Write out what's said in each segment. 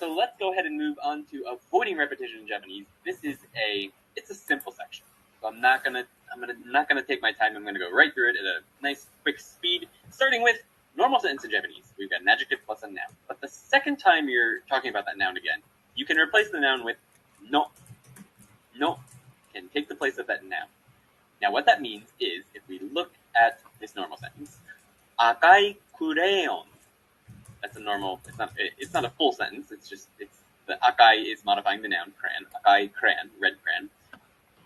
So let's go ahead and move on to avoiding repetition in Japanese. It's a simple section. So I'm not gonna take my time. I'm gonna go right through it at a nice quick speed, starting with normal sentence in Japanese. We've got an adjective plus a noun. But the second time you're talking about that noun again, you can replace the noun with no. No can take the place of that noun. Now what that means is, if we look at this normal sentence, akai kureon. That's a normal, it's not a full sentence, it's the akai is modifying the noun crayon, akai crayon, red crayon.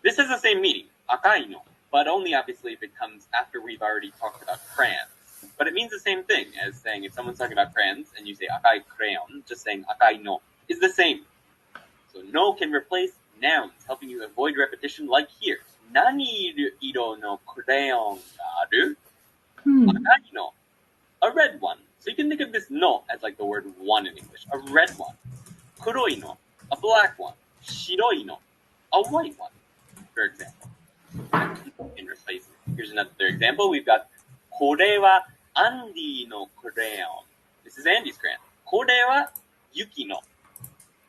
This has the same meaning, akai no, but only obviously if it comes after we've already talked about crayons. But it means the same thing as saying, if someone's talking about crayons and you say akai crayon, just saying akai no is the same. So no can replace nouns, helping you avoid repetition like here. Nani iro no crayon ga aru? Akai no, a red one. So you can think of this no as like the word one in English, a red one. Kuroi no, a black one. Shiroi no, a white one, for example. In replace, here's another example. We've got kore wa Andy no crayon. This is Andy's crayon. Kore wa Yuki no.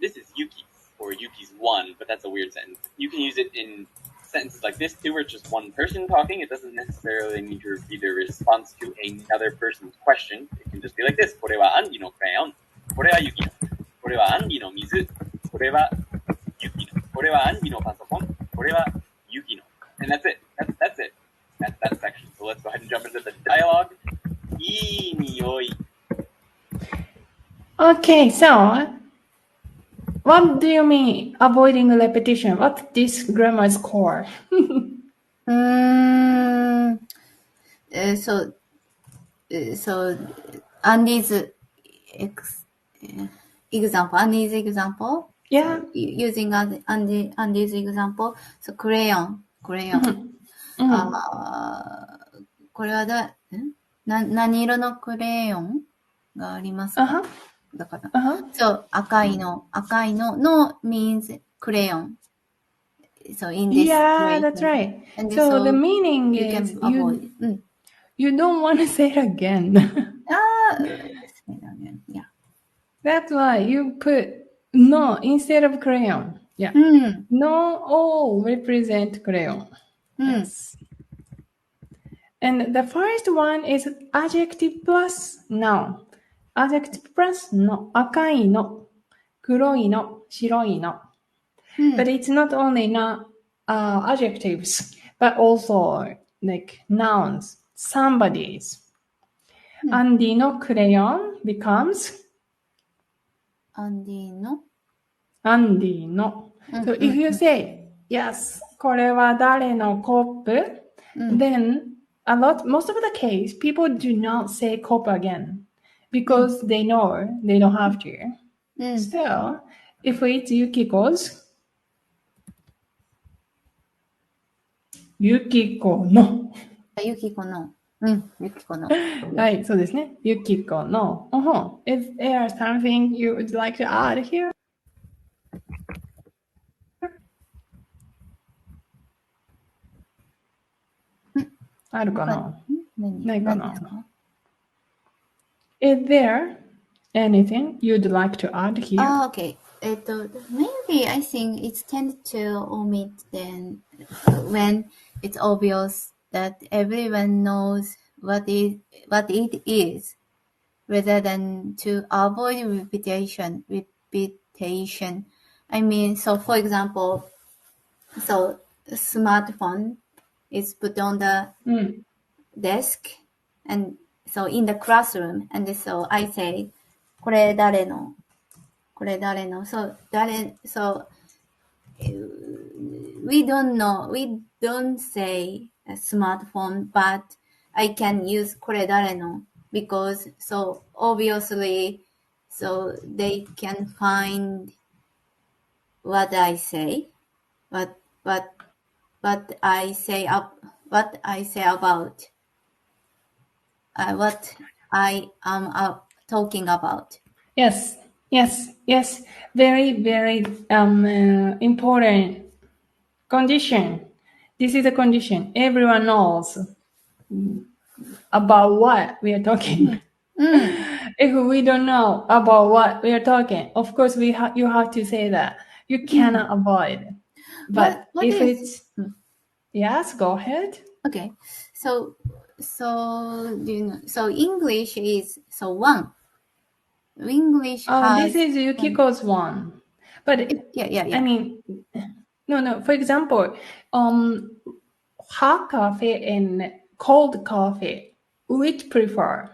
This is Yuki's, or Yuki's one, but that's a weird sentence. You can use it in sentences like this too, where it's just one person talking. It doesn't necessarily need to be the response to another person's question. It can just be like this. これはアンディのクレヨン。これはユキの。これはアンディの水。これはユキの。これはアンディのパソコン。これはユキの。And that's it. That's it. That's that section. So let's go ahead and jump into the dialogue. いい匂い. Okay, so what do you mean avoiding repetition? What's this grammar's core? So Andy's example. Yeah. So, using Andy's example. So crayon. これは何色のクレヨンがありますか？だから。So 赤いの no means crayon. So in this Yeah, that's right. And so the meaning is you don't want to say it again. Yeah. That's why you put no instead of crayon. Yeah. No all represent crayon. Yes. And the first one is adjective plus noun. Adjective plus no. 赤いの、黒いの、白いの. But it's not only adjectives, but also like nouns, somebody's. Andy no crayon becomes Andy no. So if you say, yes, これは誰のコップ? Then most of the case, people do not say cup again because they know they don't have to. So, if it's Yukiko's, Yukiko no. Yukiko no. はい、そうですね。Yukiko no. Is there something you would like to add here? あるかな？ないかな？ Is there anything you'd like to add here? Okay. Maybe I think it's tended to omit then when it's obvious that everyone knows what it is, rather than to avoid repetition. I mean, so for example, so a smartphone is put on the desk, and so in the classroom, and so I say, これ誰の? So we don't say a smartphone, but I can use これ誰の because so obviously, so they can find what I say, what I say about what I am talking about. Yes. Very, very important condition. This is a condition. Everyone knows about what we are talking. if we don't know about what we are talking, of course you have to say that. You cannot avoid. But What if is- it's yes, go ahead. Okay. So do you know? So English is one. English has. This is Yukiko's one. But Yeah. I mean, no. For example, hot coffee and cold coffee, which prefer?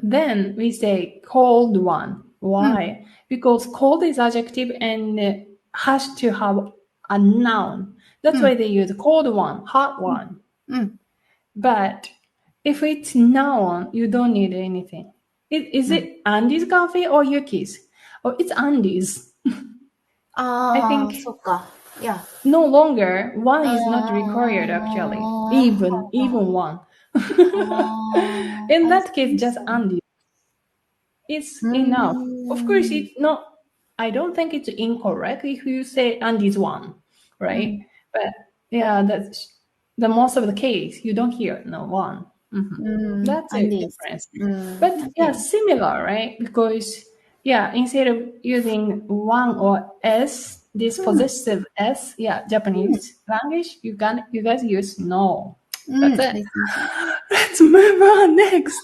Then we say cold one. Why? Because cold is adjective and has to have a noun. That's why they use cold one, hot one. But if it's noun, you don't need anything. Is it Andy's coffee or Yuki's? Oh, it's Andy's. I think そっか。Yeah. no longer one is not required actually. Even one. In that case, just Andy. It's enough. Of course, it's not. I don't think it's incorrect if you say Andy's one, right? But yeah, that's the most of the case. You don't hear no one. That's a Andy's. difference. But yeah, similar, right? Because yeah, instead of using one or s, this possessive s, yeah, Japanese language, you guys use no. That's it. Let's move on next.